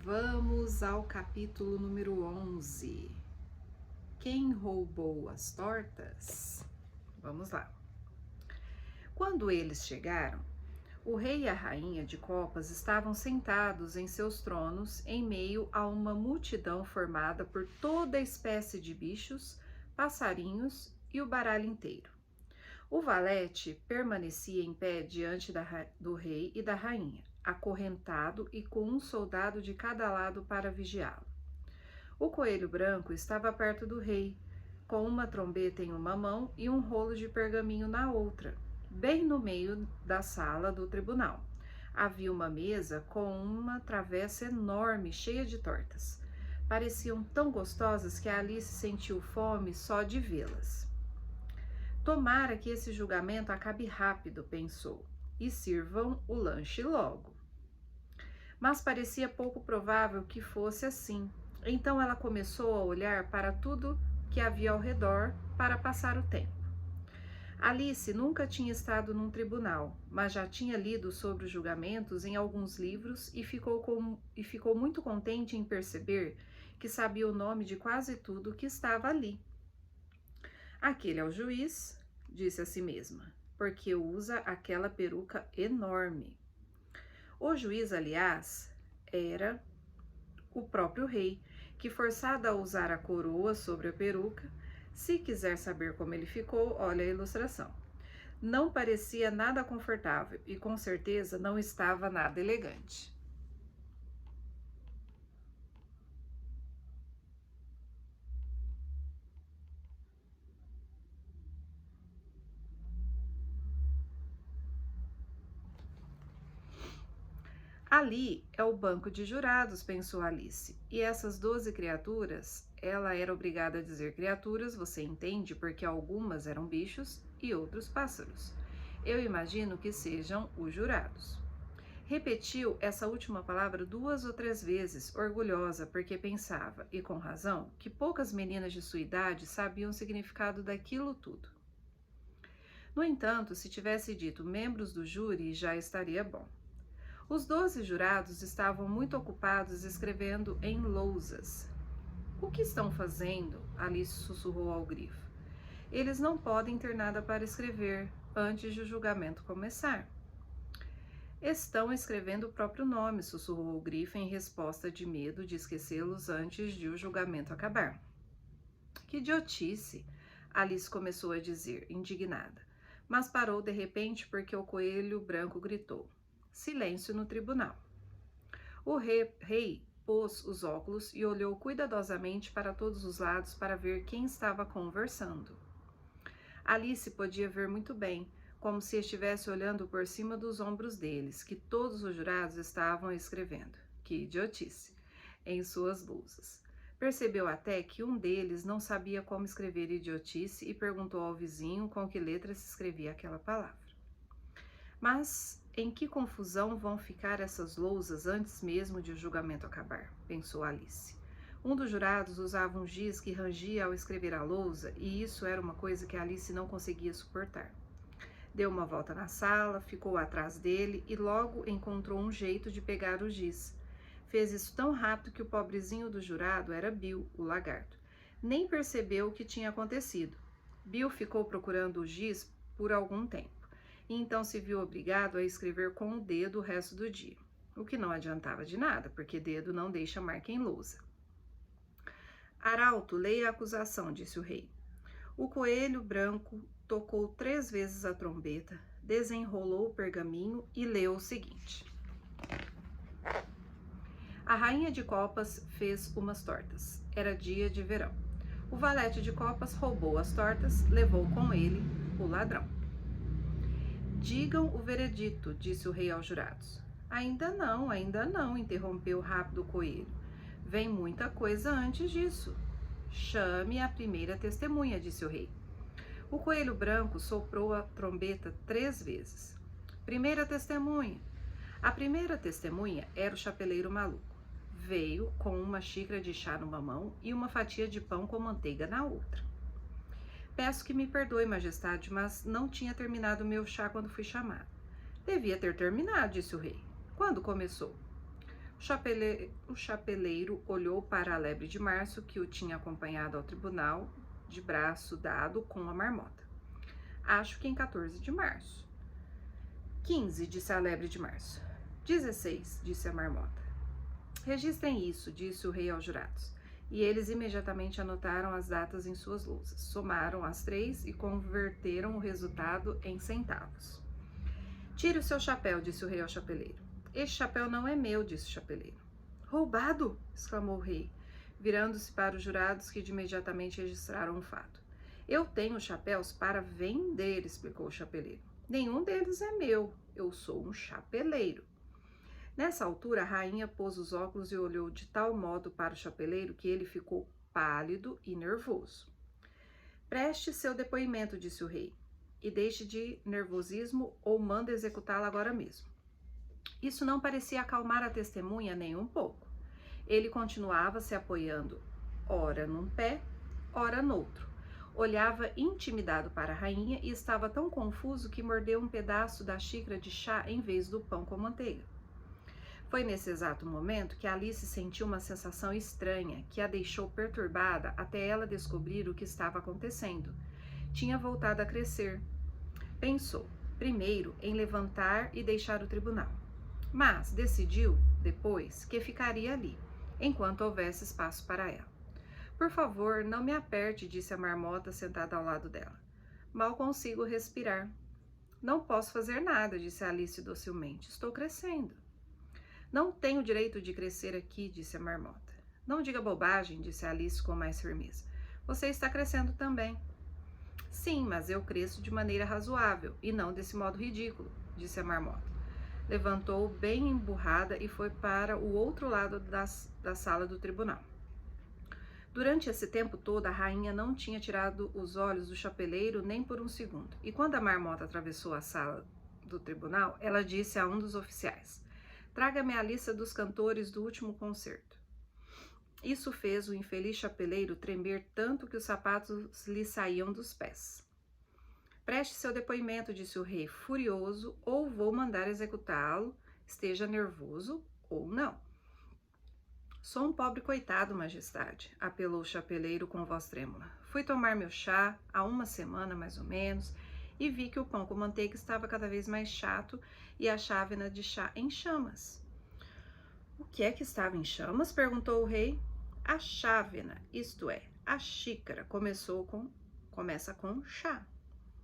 Vamos ao capítulo número 11. Quem roubou as tortas? Vamos lá. Quando eles chegaram, o rei e a rainha de copas estavam sentados em seus tronos em meio a uma multidão formada por toda espécie de bichos, passarinhos e o baralho inteiro. O valete permanecia em pé diante do rei e da rainha, acorrentado e com um soldado de cada lado para vigiá-lo. O coelho branco estava perto do rei, com uma trombeta em uma mão e um rolo de pergaminho na outra, bem no meio da sala do tribunal. Havia uma mesa com uma travessa enorme cheia de tortas. Pareciam tão gostosas que Alice sentiu fome só de vê-las. Tomara que esse julgamento acabe rápido, pensou, e sirvam o lanche logo. Mas parecia pouco provável que fosse assim. Então ela começou a olhar para tudo que havia ao redor para passar o tempo. Alice nunca tinha estado num tribunal, mas já tinha lido sobre os julgamentos em alguns livros e ficou muito contente em perceber que sabia o nome de quase tudo que estava ali. Aquele é o juiz, disse a si mesma, porque usa aquela peruca enorme. O juiz, aliás, era o próprio rei, que, forçado a usar a coroa sobre a peruca, se quiser saber como ele ficou, olha a ilustração. Não parecia nada confortável e com certeza não estava nada elegante. Ali é o banco de jurados, pensou Alice, e essas 12 criaturas, ela era obrigada a dizer criaturas, você entende, porque algumas eram bichos e outros pássaros. Eu imagino que sejam os jurados. Repetiu essa última palavra 2 ou 3 vezes, orgulhosa, porque pensava, e com razão, que poucas meninas de sua idade sabiam o significado daquilo tudo. No entanto, se tivesse dito membros do júri, já estaria bom. Os 12 jurados estavam muito ocupados escrevendo em lousas. O que estão fazendo? Alice sussurrou ao grifo. Eles não podem ter nada para escrever antes de o julgamento começar. Estão escrevendo o próprio nome, sussurrou o grifo em resposta de medo de esquecê-los antes de o julgamento acabar. Que idiotice! Alice começou a dizer, indignada, mas parou de repente porque o coelho branco gritou. Silêncio no tribunal. O rei pôs os óculos e olhou cuidadosamente para todos os lados para ver quem estava conversando. Alice podia ver muito bem, como se estivesse olhando por cima dos ombros deles, que todos os jurados estavam escrevendo, que idiotice, em suas lousas. Percebeu até que um deles não sabia como escrever idiotice e perguntou ao vizinho com que letra se escrevia aquela palavra. Mas em que confusão vão ficar essas lousas antes mesmo de o julgamento acabar? Pensou Alice. Um dos jurados usava um giz que rangia ao escrever a lousa e isso era uma coisa que Alice não conseguia suportar. Deu uma volta na sala, ficou atrás dele e logo encontrou um jeito de pegar o giz. Fez isso tão rápido que o pobrezinho do jurado era Bill, o lagarto. Nem percebeu o que tinha acontecido. Bill ficou procurando o giz por algum tempo. E então se viu obrigado a escrever com o dedo o resto do dia, o que não adiantava de nada, porque dedo não deixa marca em lousa. Arauto, leia a acusação, disse o rei. O coelho branco tocou 3 vezes a trombeta, desenrolou o pergaminho e leu o seguinte. A rainha de copas fez umas tortas. Era dia de verão. O valete de copas roubou as tortas, levou com ele o ladrão. Digam o veredito, disse o rei aos jurados. Ainda não, interrompeu rápido o coelho. Vem muita coisa antes disso. Chame a primeira testemunha, disse o rei. O coelho branco soprou a trombeta 3 vezes. Primeira testemunha. A primeira testemunha era o chapeleiro maluco. Veio com uma xícara de chá numa mão e uma fatia de pão com manteiga na outra. Peço que me perdoe, majestade, mas não tinha terminado o meu chá quando fui chamado. Devia ter terminado, disse o rei. Quando começou? O chapeleiro olhou para a lebre de março, que o tinha acompanhado ao tribunal, de braço dado com a marmota. Acho que em 14 de março. 15, disse a lebre de março. 16, disse a marmota. Registrem isso, disse o rei aos jurados. E eles imediatamente anotaram as datas em suas lousas, somaram as 3 e converteram o resultado em centavos. Tire o seu chapéu, disse o rei ao chapeleiro. Este chapéu não é meu, disse o chapeleiro. Roubado! Exclamou o rei, virando-se para os jurados, que de imediatamente registraram o fato. Eu tenho chapéus para vender, explicou o chapeleiro. Nenhum deles é meu, eu sou um chapeleiro. Nessa altura, a rainha pôs os óculos e olhou de tal modo para o chapeleiro que ele ficou pálido e nervoso. Preste seu depoimento, disse o rei, e deixe de nervosismo ou manda executá-la agora mesmo. Isso não parecia acalmar a testemunha nem um pouco. Ele continuava se apoiando, ora num pé, ora noutro. Olhava intimidado para a rainha e estava tão confuso que mordeu um pedaço da xícara de chá em vez do pão com manteiga. Foi nesse exato momento que Alice sentiu uma sensação estranha que a deixou perturbada até ela descobrir o que estava acontecendo. Tinha voltado a crescer. Pensou, primeiro, em levantar e deixar o tribunal. Mas decidiu, depois, que ficaria ali, enquanto houvesse espaço para ela. Por favor, não me aperte, disse a marmota sentada ao lado dela. Mal consigo respirar. Não posso fazer nada, disse Alice docilmente. Estou crescendo. Não tenho direito de crescer aqui, disse a marmota. Não diga bobagem, disse Alice com mais firmeza. Você está crescendo também. Sim, mas eu cresço de maneira razoável e não desse modo ridículo, disse a marmota. Levantou bem emburrada e foi para o outro lado da sala do tribunal. Durante esse tempo todo, a rainha não tinha tirado os olhos do chapeleiro nem por um segundo. E quando a marmota atravessou a sala do tribunal, ela disse a um dos oficiais: Traga-me a lista dos cantores do último concerto. Isso fez o infeliz chapeleiro tremer tanto que os sapatos lhe saíam dos pés. Preste seu depoimento, disse o rei, furioso, ou vou mandar executá-lo, esteja nervoso ou não. Sou um pobre coitado, majestade, apelou o chapeleiro com voz trêmula. Fui tomar meu chá há uma semana, mais ou menos, e vi que o pão com manteiga estava cada vez mais chato e a chávena de chá em chamas. O que é que estava em chamas? Perguntou o rei. A chávena, isto é, a xícara, começa com chá,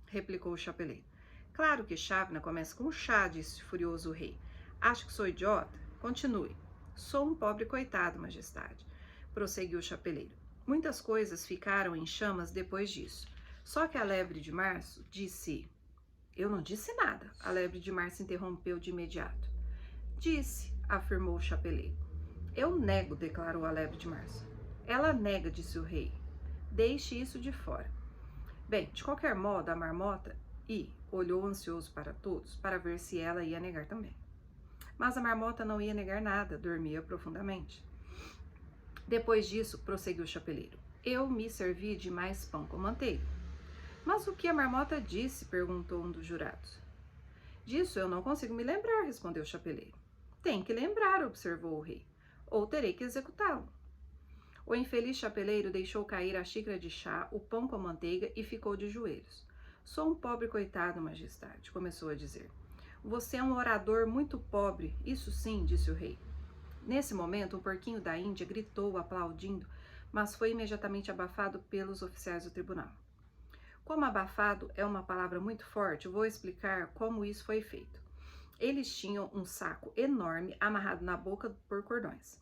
replicou o chapeleiro. Claro que chávena começa com chá, disse furioso o rei. Acho que sou idiota? Continue. Sou um pobre coitado, majestade, prosseguiu o chapeleiro. Muitas coisas ficaram em chamas depois disso. Só que a lebre de março disse... Eu não disse nada, a lebre de março interrompeu de imediato. Disse, afirmou o chapeleiro. Eu nego, declarou a lebre de março. Ela nega, disse o rei. Deixe isso de fora. Bem, de qualquer modo, a marmota olhou ansioso para todos, para ver se ela ia negar também. Mas a marmota não ia negar nada, dormia profundamente. Depois disso, prosseguiu o chapeleiro, eu me servi de mais pão com manteiga. Mas o que a marmota disse? Perguntou um dos jurados. Disso eu não consigo me lembrar, respondeu o chapeleiro. Tem que lembrar, observou o rei, ou terei que executá-lo. O infeliz chapeleiro deixou cair a xícara de chá, o pão com manteiga e ficou de joelhos. Sou um pobre coitado, majestade, começou a dizer. Você é um orador muito pobre, isso sim, disse o rei. Nesse momento, um porquinho da Índia gritou, aplaudindo, mas foi imediatamente abafado pelos oficiais do tribunal. Como abafado é uma palavra muito forte, vou explicar como isso foi feito. Eles tinham um saco enorme amarrado na boca por cordões.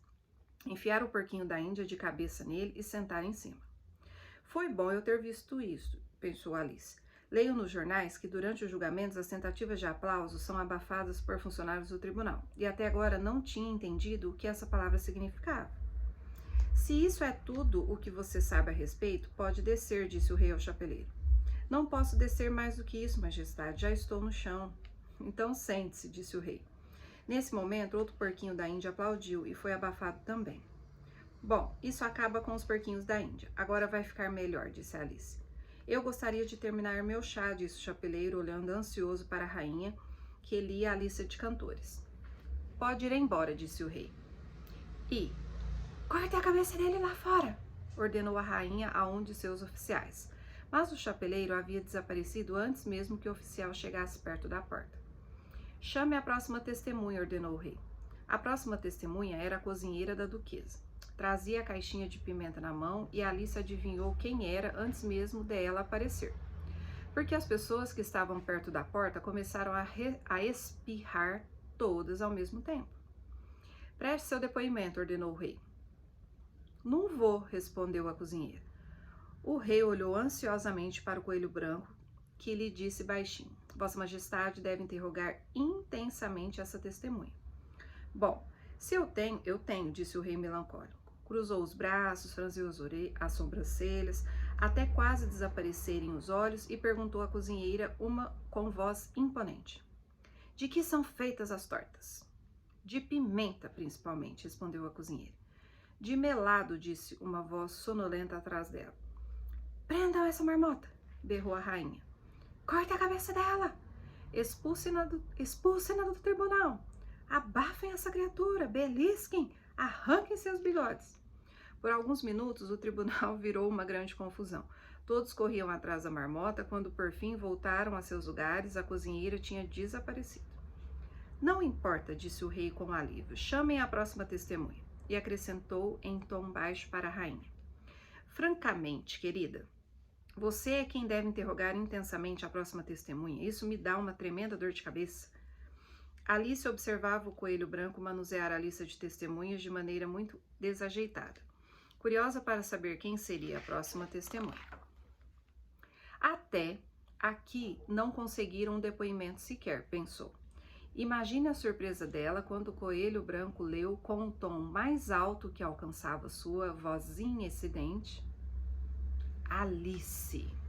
Enfiaram o porquinho da Índia de cabeça nele e sentaram em cima. Foi bom eu ter visto isso, pensou Alice. Leio nos jornais que durante os julgamentos as tentativas de aplauso são abafadas por funcionários do tribunal, e até agora não tinha entendido o que essa palavra significava. Se isso é tudo o que você sabe a respeito, pode descer, disse o rei ao chapeleiro. Não posso descer mais do que isso, majestade, já estou no chão. Então sente-se, disse o rei. Nesse momento, outro porquinho da Índia aplaudiu e foi abafado também. Bom, isso acaba com os porquinhos da Índia. Agora vai ficar melhor, disse Alice. Eu gostaria de terminar meu chá, disse o chapeleiro, olhando ansioso para a rainha, que lia a lista de cantores. Pode ir embora, disse o rei. E corte a cabeça dele lá fora, ordenou a rainha a um de seus oficiais. Mas o chapeleiro havia desaparecido antes mesmo que o oficial chegasse perto da porta. Chame a próxima testemunha, ordenou o rei. A próxima testemunha era a cozinheira da duquesa. Trazia a caixinha de pimenta na mão e Alice adivinhou quem era antes mesmo dela aparecer. Porque as pessoas que estavam perto da porta começaram a espirrar todas ao mesmo tempo. Preste seu depoimento, ordenou o rei. Não vou, respondeu a cozinheira. O rei olhou ansiosamente para o coelho branco, que lhe disse baixinho: Vossa Majestade deve interrogar intensamente essa testemunha. Bom, se eu tenho, disse o rei melancólico. Cruzou os braços, franziu as sobrancelhas, até quase desaparecerem os olhos, e perguntou à cozinheira com voz imponente: De que são feitas as tortas? De pimenta, principalmente, respondeu a cozinheira. De melado, disse uma voz sonolenta atrás dela. Prendam essa marmota, berrou a rainha. Corte a cabeça dela! Expulsem-na do tribunal! Abafem essa criatura, belisquem, arranquem seus bigodes. Por alguns minutos, o tribunal virou uma grande confusão. Todos corriam atrás da marmota. Quando por fim voltaram a seus lugares, a cozinheira tinha desaparecido. Não importa, disse o rei com alívio. Chamem a próxima testemunha. E acrescentou em tom baixo para a rainha. Francamente, querida, você é quem deve interrogar intensamente a próxima testemunha. Isso me dá uma tremenda dor de cabeça. Alice observava o coelho branco manusear a lista de testemunhas de maneira muito desajeitada, curiosa para saber quem seria a próxima testemunha. Até aqui não conseguiram um depoimento sequer, pensou. Imagine a surpresa dela quando o coelho branco leu com um tom mais alto que alcançava sua vozinha excedente: Alice.